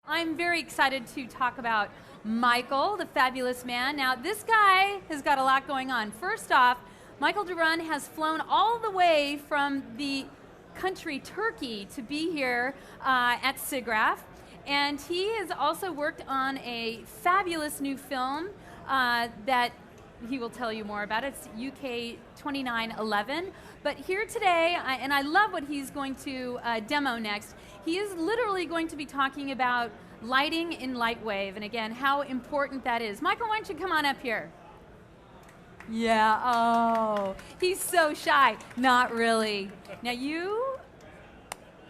I'm very excited to talk about Michael, the fabulous man. Now, this guy has got a lot going on. First off, Michael Duran has flown all the way from the country Turkey to be here at SIGGRAPH. And he has also worked on a fabulous new film that he will tell you more about. It's UK 2911. But here today, and I love what he's going to demo next, he is literally going to be talking about lighting in Lightwave, and again, how important that is. Michael, why don't you come on up here? Yeah, oh, he's so shy. Not really. Now you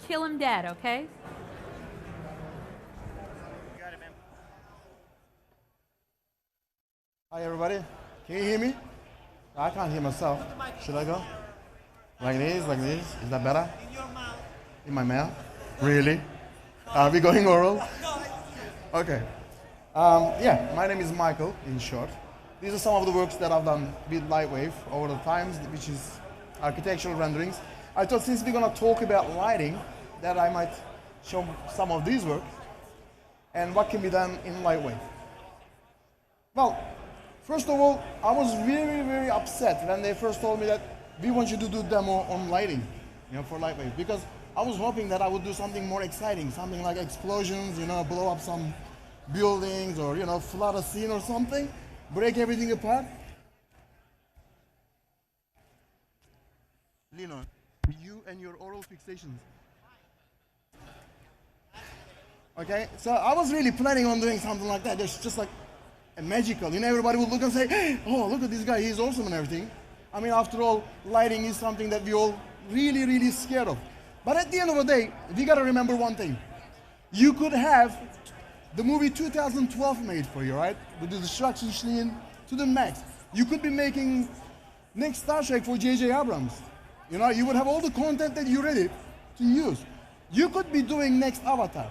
kill him dead, okay? Got it, man. Hi everybody, can you hear me? I can't hear myself. Should I go? Like this, like this? Is that better? In your mouth. In my mouth? Really? Are we going oral? Okay. Yeah, my name is Michael, in short. These are some of the works that I've done with Lightwave over the times, which is architectural renderings. I thought since we're going to talk about lighting, that I might show some of these works and what can be done in Lightwave. Well, first of all, I was very, very upset when they first told me that we want you to do demo on lighting, for Lightwave, because I was hoping that I would do something more exciting, something like explosions, blow up some buildings or, flood a scene or something, break everything apart. Lino, you and your oral fixations. Okay, so I was really planning on doing something like that, just like a magical, everybody would look and say, hey, oh, look at this guy, he's awesome and everything. I mean, after all, lighting is something that we all really, really scared of. But at the end of the day, we gotta remember one thing. You could have the movie 2012 made for you, right? With the destruction scene to the max. You could be making next Star Trek for J.J. Abrams. You would have all the content that you're ready to use. You could be doing next Avatar.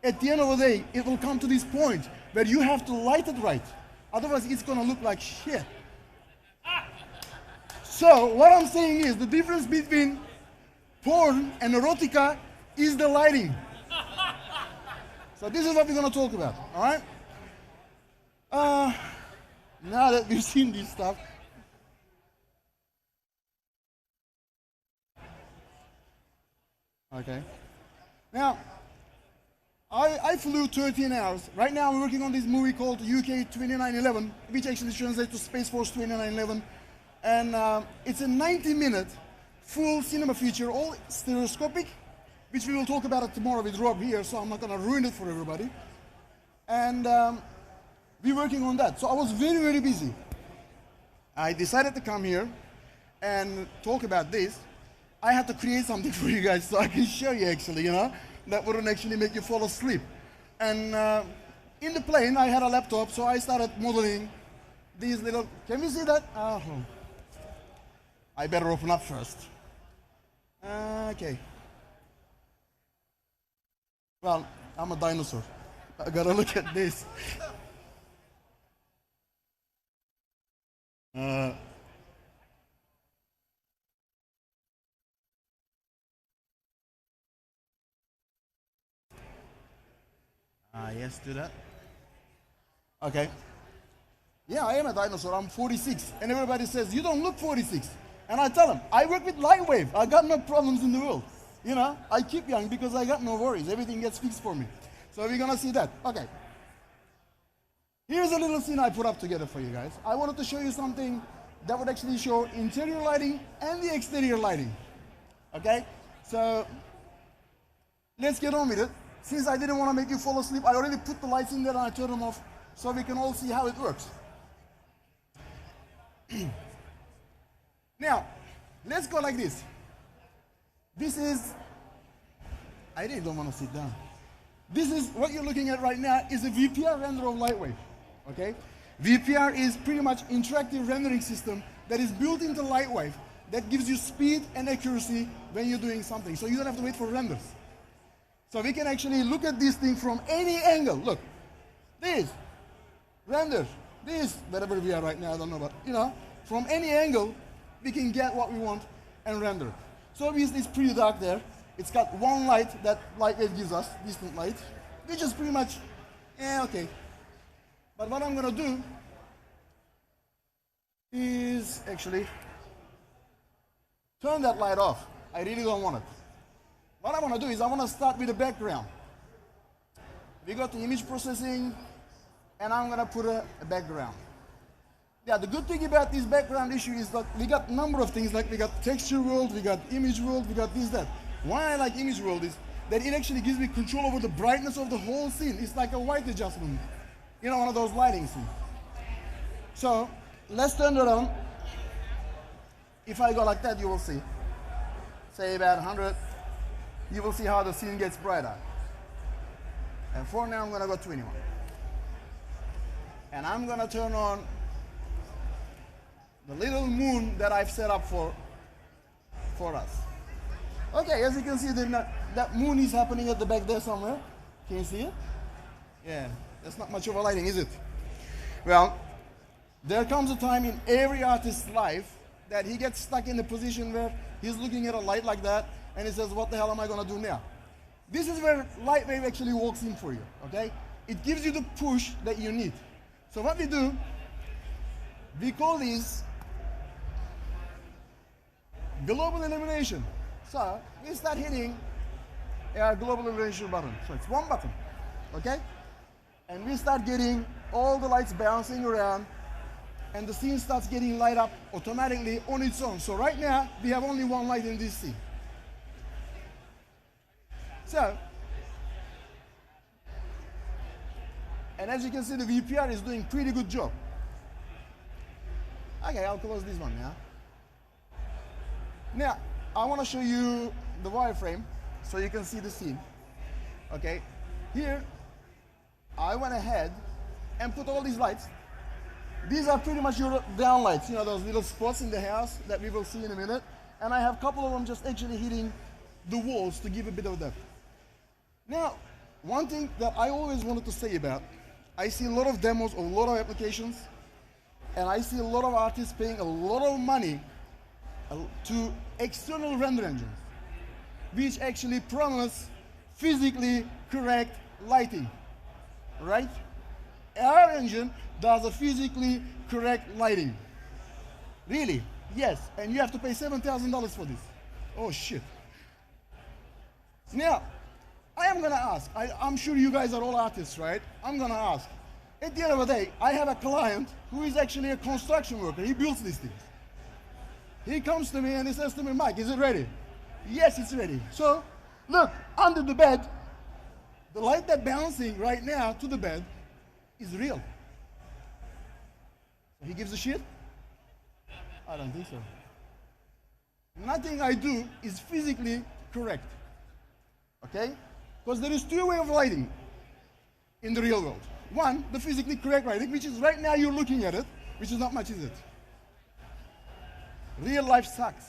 At the end of the day, it will come to this point where you have to light it right. Otherwise, it's gonna look like shit. So, what I'm saying is, the difference between porn and erotica is the lighting. So this is what we're going to talk about, all right? Now that we've seen this stuff, okay. Now, I flew 13 hours. Right now I'm working on this movie called UK 2911, which actually translates to Space Force 2911. And it's a 90-minute full cinema feature, all stereoscopic, which we will talk about it tomorrow with Rob here, so I'm not going to ruin it for everybody. And we're working on that. So I was very, very busy. I decided to come here and talk about this. I had to create something for you guys so I can show you actually, that wouldn't actually make you fall asleep. And in the plane, I had a laptop, so I started modeling these little, can we see that? Oh. I better open up first. Okay. Well, I'm a dinosaur. I gotta look at this. Yes, do that. Okay. Yeah, I am a dinosaur. I'm 46. And everybody says, you don't look 46. And I tell them, I work with Lightwave. I got no problems in the world. I keep young because I got no worries. Everything gets fixed for me. So we're gonna see that. Okay. Here's a little scene I put up together for you guys. I wanted to show you something that would actually show interior lighting and the exterior lighting. Okay? So let's get on with it. Since I didn't want to make you fall asleep, I already put the lights in there and I turned them off so we can all see how it works. Now, let's go like this. This is, I really don't want to sit down. This is, what you're looking at right now is a VPR render of Lightwave, okay? VPR is pretty much interactive rendering system that is built into Lightwave that gives you speed and accuracy when you're doing something, so you don't have to wait for renders. So we can actually look at this thing from any angle. Look, this, render, this, wherever we are right now, I don't know, but from any angle, we can get what we want and render. So obviously it's pretty dark there. It's got one light that Lightwave gives us, distant light. which is pretty much, yeah, okay. But what I'm going to do is actually turn that light off. I really don't want it. What I want to do is I want to start with the background. We got the image processing, and I'm going to put a background. Yeah, the good thing about this background issue is that we got a number of things, like we got texture world, we got image world, we got this, that. Why I like image world is that it actually gives me control over the brightness of the whole scene. It's like a white adjustment, you know, one of those lighting scenes. So let's turn it on. If I go like that, you will see. Say about 100, you will see how the scene gets brighter. And for now, I'm going to go 21. And I'm going to turn on the little moon that I've set up for us. Okay, as you can see, that moon is happening at the back there somewhere. Can you see it? Yeah, that's not much of a lighting, is it? Well, there comes a time in every artist's life that he gets stuck in a position where he's looking at a light like that and he says, what the hell am I going to do now? This is where Lightwave actually walks in for you, okay? It gives you the push that you need. So what we do, we call this global illumination. So we start hitting our global illumination button. So it's one button, okay? And we start getting all the lights bouncing around, and the scene starts getting light up automatically on its own. So right now, we have only one light in this scene. So, and as you can see, the VPR is doing pretty good job. Okay, I'll close this one now. Now, I want to show you the wireframe so you can see the scene. Okay, here, I went ahead and put all these lights. These are pretty much your down lights, you know, those little spots in the house that we will see in a minute. And I have a couple of them just actually hitting the walls to give a bit of depth. Now, one thing that I always wanted to say about, I see a lot of demos of a lot of applications, and I see a lot of artists paying a lot of money to external render engines, which actually promise physically correct lighting, right? Our engine does a physically correct lighting. Really? Yes, and you have to pay $7,000 for this. Oh shit. Now, I am gonna ask, I'm sure you guys are all artists, right? I'm gonna ask. At the end of the day, I have a client who is actually a construction worker. He builds these things. He comes to me and he says to me, Mike, is it ready? Yes, it's ready. So, look, under the bed, the light that's bouncing right now to the bed is real. So he gives a shit? I don't think so. Nothing I do is physically correct. Okay? Because there is two ways of lighting in the real world. One, the physically correct lighting, which is right now you're looking at it, which is not much, is it? Real life sucks.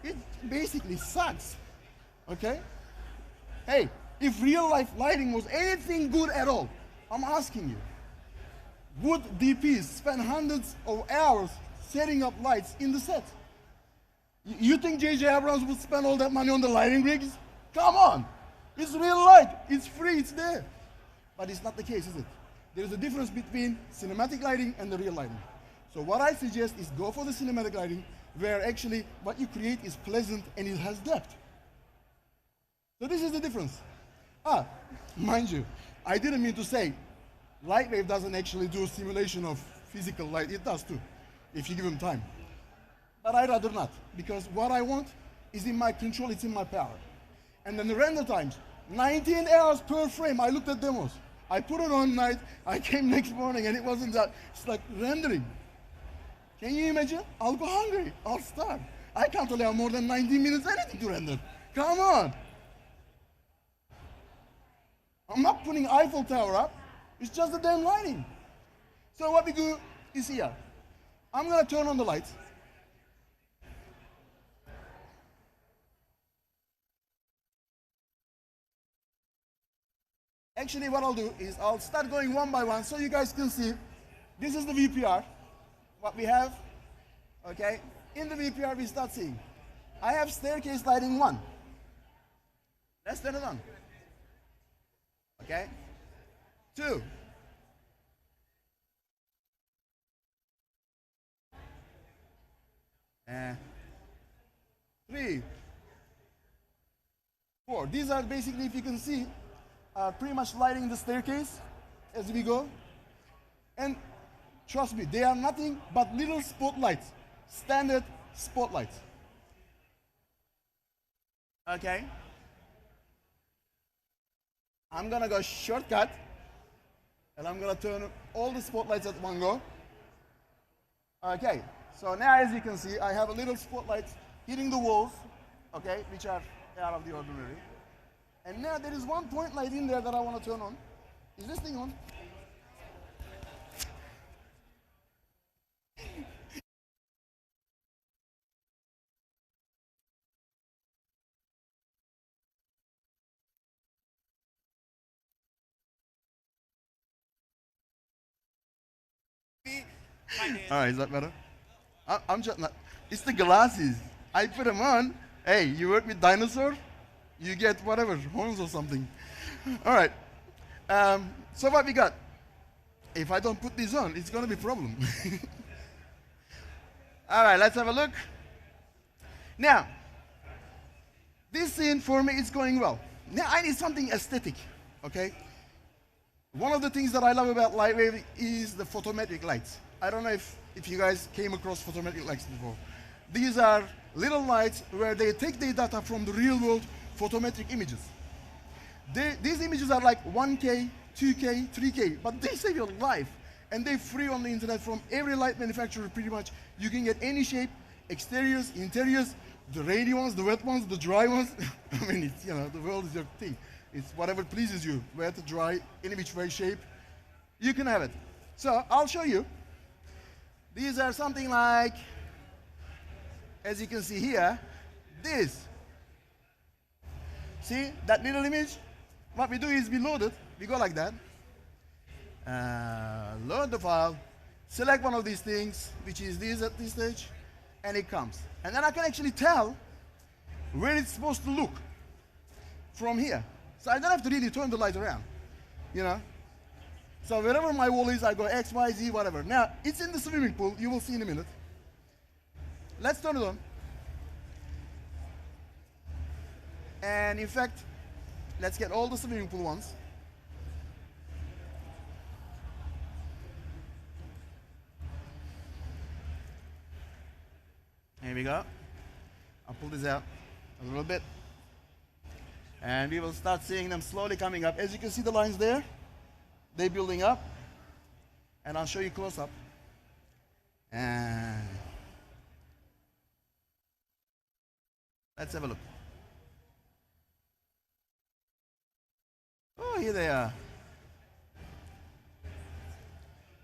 It basically sucks. Okay? Hey, if real life lighting was anything good at all, I'm asking you, would DPs spend hundreds of hours setting up lights in the set? You think J.J. Abrams would spend all that money on the lighting rigs? Come on! It's real light, it's free, it's there. But it's not the case, is it? There is a difference between cinematic lighting and the real lighting. So what I suggest is go for the cinematic lighting, where actually what you create is pleasant and it has depth. So this is the difference. Mind you, I didn't mean to say Lightwave doesn't actually do simulation of physical light. It does too, if you give him time. But I'd rather not, because what I want is in my control, it's in my power. And then the render times, 19 hours per frame. I looked at demos. I put it on night, I came next morning and it wasn't that. It's like rendering. Can you imagine? I'll go hungry, I'll starve. I can't allow more than 90 minutes anything to render. Come on. I'm not putting Eiffel Tower up, it's just the damn lighting. So what we do is here. I'm gonna turn on the lights. Actually, what I'll do is I'll start going one by one so you guys can see. This is the VPR, what we have, okay? In the VPR, we start seeing. I have staircase lighting 1. Let's turn it on. Okay? Okay? 2. And 3. 4. These are basically, if you can see, pretty much lighting the staircase as we go. And trust me, they are nothing but little spotlights, standard spotlights. Okay? I'm gonna go shortcut, and I'm gonna turn all the spotlights at one go. Okay, so now as you can see, I have a little spotlight hitting the walls, okay, which are out of the ordinary. And now there is one point light in there that I want to turn on. Is this thing on? All right, is that better? I'm just not. It's the glasses. I put them on. Hey, you work with dinosaur? You get whatever, horns or something. All right. So what we got? If I don't put these on, it's going to be a problem. All right, let's have a look. Now, this scene for me is going well. Now I need something aesthetic, okay? One of the things that I love about Lightwave is the photometric lights. I don't know if you guys came across photometric lights before. These are little lights where they take the data from the real world photometric images. These images are like 1K, 2K, 3K, but they save your life. And they're free on the internet from every light manufacturer pretty much. You can get any shape, exteriors, interiors, the rainy ones, the wet ones, the dry ones. I mean, it's, you know, the world is your thing. It's whatever pleases you, wet, dry, any which way shape, you can have it. So I'll show you. These are something like, as you can see here, this. See that little image? What we do is we load it. We go like that. Load the file. Select one of these things, which is this at this stage, and it comes. And then I can actually tell where it's supposed to look from here. So I don't have to really turn the light around, you know. So wherever my wall is, I go X, Y, Z, whatever. Now, it's in the swimming pool. You will see in a minute. Let's turn it on. And in fact, let's get all the swimming pool ones. Here we go. I'll pull this out a little bit. And we will start seeing them slowly coming up. As you can see the lines there, they're building up. And I'll show you close up. And let's have a look. Oh, here they are.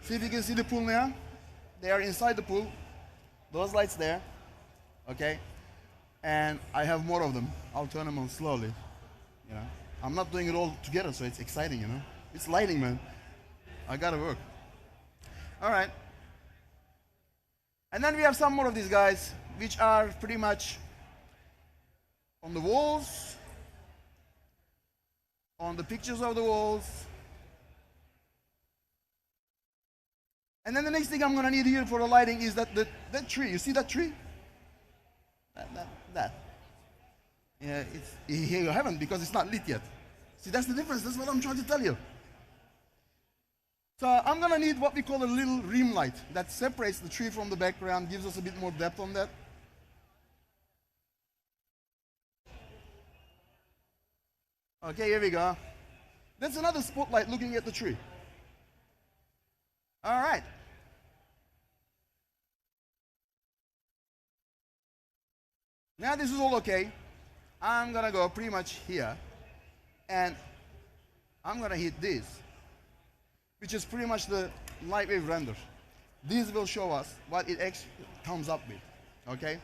See if you can see the pool now. They are inside the pool. Those lights there. Okay? And I have more of them. I'll turn them on slowly. You know, I'm not doing it all together, so it's exciting, you know. It's lighting, man. I gotta work. All right. And then we have some more of these guys, which are pretty much on the walls, on the pictures of the walls. And then the next thing I'm gonna need here for the lighting is that tree. You see that tree? That. Yeah, here you haven't because it's not lit yet. See, that's the difference. That's what I'm trying to tell you. So I'm gonna need what we call a little rim light that separates the tree from the background, gives us a bit more depth on that. Okay, here we go. That's another spotlight looking at the tree. All right. Now this is all okay. I'm gonna go pretty much here, and I'm gonna hit this, which is pretty much the Lightwave render. This will show us what it actually comes up with, okay?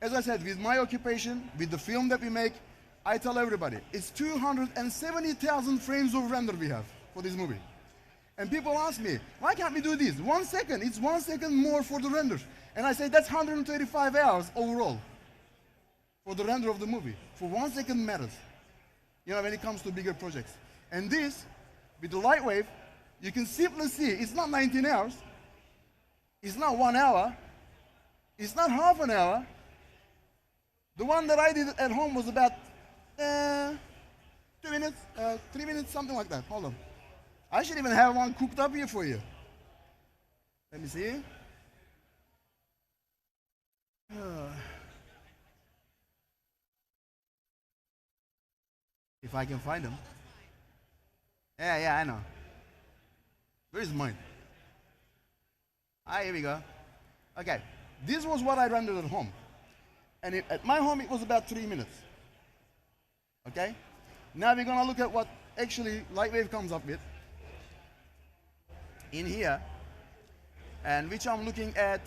As I said, with my occupation, with the film that we make, I tell everybody, it's 270,000 frames of render we have for this movie. And people ask me, why can't we do this? 1 second, it's 1 second more for the render. And I say, that's 135 hours overall for the render of the movie. For 1 second matters, you know, when it comes to bigger projects. And this With the Lightwave, you can simply see it's not 19 hours, it's not 1 hour, it's not half an hour. The one that I did at home was about 2 minutes, 3 minutes, something like that. Hold on. I should even have one cooked up here for you. Let me see. If I can find them. Yeah, I know. Where is mine? Here we go. Okay, this was what I rendered at home. And at my home, it was about 3 minutes. Okay? Now we're gonna look at what actually Lightwave comes up with in here, and which I'm looking at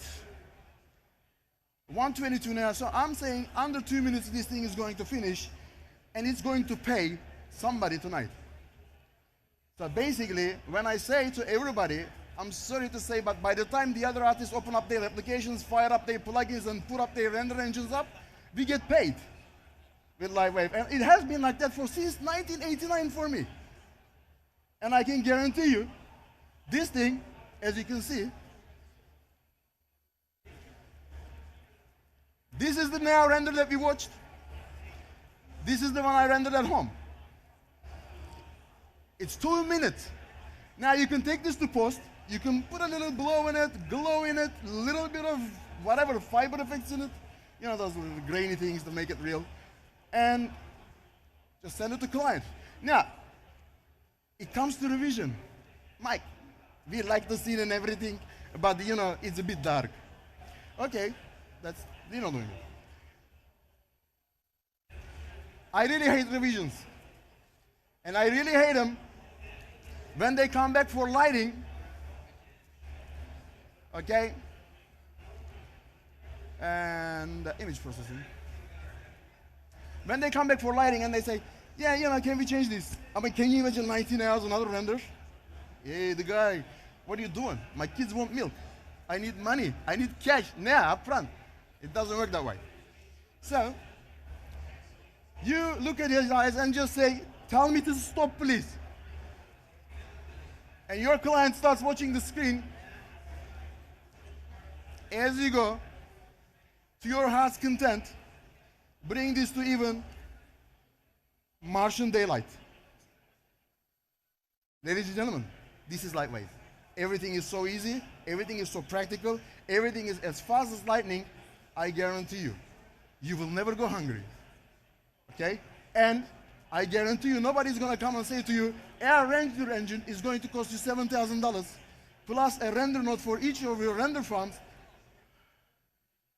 122 now. So I'm saying under 2 minutes this thing is going to finish, and it's going to pay somebody tonight. So basically, when I say to everybody, I'm sorry to say, but by the time the other artists open up their applications, fire up their plugins, and put up their render engines up, we get paid with Lightwave. And it has been like that since 1989 for me. And I can guarantee you, this thing, as you can see, this is the now render that we watched. This is the one I rendered at home. It's 2 minutes. Now you can take this to post. You can put a little glow in it, a little bit of whatever fiber effects in it. You know, those little grainy things to make it real. And just send it to client. Now, it comes to revision. Mike, we like the scene and everything, but you know, it's a bit dark. Okay, that's, you know, doing it. I really hate revisions. And I really hate them when they come back for lighting. Okay? And image processing. When they come back for lighting and they say, yeah, you know, can we change this? I mean, can you imagine 19 hours another render? Hey, the guy, what are you doing? My kids want milk. I need money. I need cash now, up front. It doesn't work that way. So, you look at his eyes and just say, tell me to stop, please. And your client starts watching the screen. As you go, to your heart's content, bring this to even Martian daylight. Ladies and gentlemen, this is Lightwave. Everything is so easy, everything is so practical, everything is as fast as lightning. I guarantee you, you will never go hungry. Okay? And I guarantee you, nobody's going to come and say to you, our render engine is going to cost you $7,000 plus a render node for each of your render farms.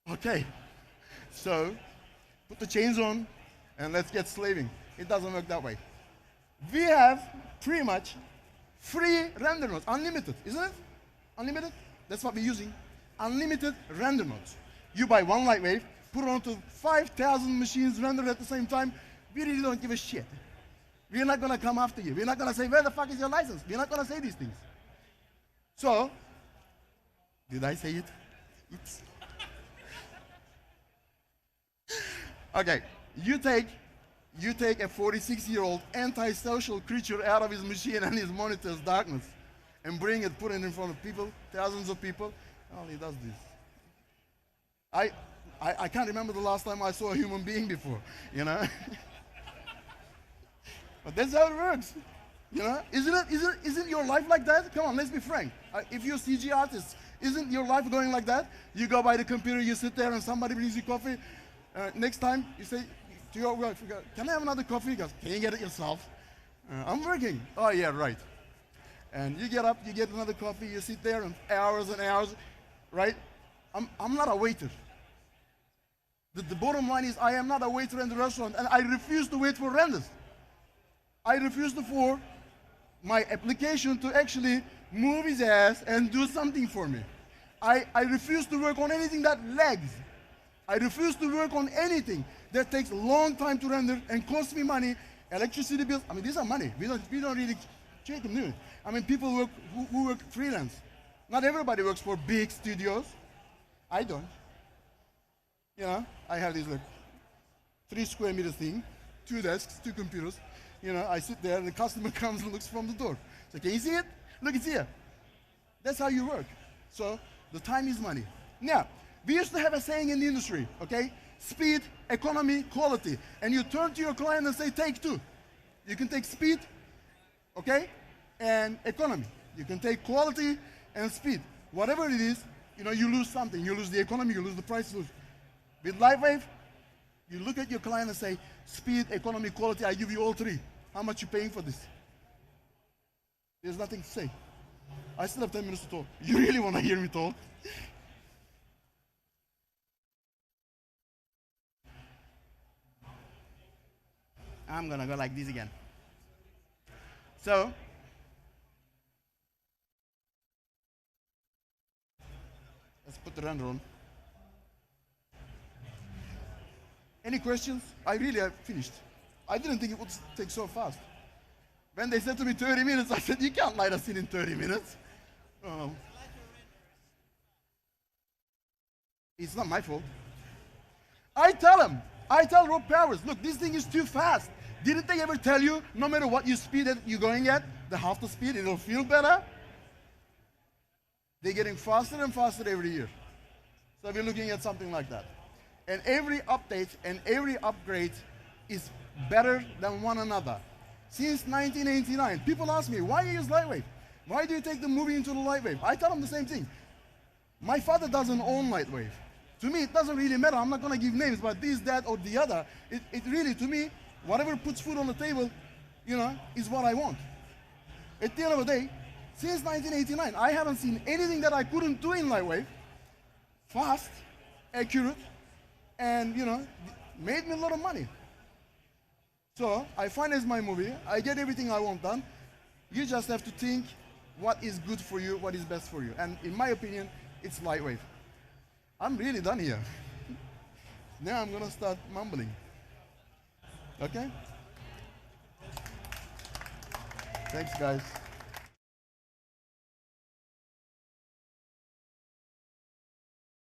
Okay, so put the chains on and let's get slaving. It doesn't work that way. We have pretty much free render nodes, unlimited, isn't it? Unlimited? That's what we're using. Unlimited render nodes. You buy one Lightwave, put it onto 5,000 machines rendered at the same time. We really don't give a shit. We're not going to come after you. We're not going to say, where the fuck is your license? We're not going to say these things. So, did I say it? Oops. Okay, you take a 46-year-old antisocial creature out of his machine and his monitor's darkness and bring it, put it in front of people, thousands of people. Oh, he does this. I can't remember the last time I saw a human being before, you know? But that's how it works, you know? Isn't your life like that? Come on, let's be frank. If you're a CG artist, isn't your life going like that? You go by the computer, you sit there and somebody brings you coffee. Next time, you say to your wife, can I have another coffee? He goes, can you get it yourself? I'm working. Oh, yeah, right. And you get up, you get another coffee, you sit there and hours, right? I'm not a waiter. The bottom line is I am not a waiter in the restaurant, and I refuse to wait for renders. I refuse for my application to actually move his ass and do something for me. I refuse to work on anything that lags. I refuse to work on anything that takes a long time to render and costs me money, electricity bills. I mean, these are money. We don't really check them, do it. I mean, people who work freelance. Not everybody works for big studios. I don't. You know, I have this like 3 square meter thing, 2 desks, 2 computers. You know, I sit there and the customer comes and looks from the door. So can you see it? Look, it's here. That's how you work. So the time is money. Now, we used to have a saying in the industry, okay? Speed, economy, quality. And you turn to your client and say, take two. You can take speed, okay, and economy. You can take quality and speed. Whatever it is, you know, you lose something. You lose the economy, you lose the price. With Lightwave, you look at your client and say, speed, economy, quality, I give you all three. How much you paying for this? There's nothing to say. I still have 10 minutes to talk. You really want to hear me talk? I'm going to go like this again. So, let's put the render on. Any questions? I really have finished. I didn't think it would take so fast. When they said to me 30 minutes, I said, you can't light us in 30 minutes. It's not my fault. I tell Rob Powers, look, this thing is too fast. Didn't they ever tell you, no matter what you speed that you're going at, the half the speed, it'll feel better? They're getting faster and faster every year. So we're looking at something like that. And every update and every upgrade is better than one another. Since 1989, people ask me, why you use Lightwave? Why do you take the movie into the Lightwave? I tell them the same thing. My father doesn't own Lightwave. To me, it doesn't really matter. I'm not going to give names, but this, that, or the other. It really, to me, whatever puts food on the table, you know, is what I want. At the end of the day, since 1989, I haven't seen anything that I couldn't do in Lightwave. Fast, accurate, and, you know, made me a lot of money. So, I finance my movie. I get everything I want done. You just have to think what is good for you, what is best for you. And in my opinion, it's Lightwave. I'm really done here. Now I'm going to start mumbling. Okay? Thanks, guys.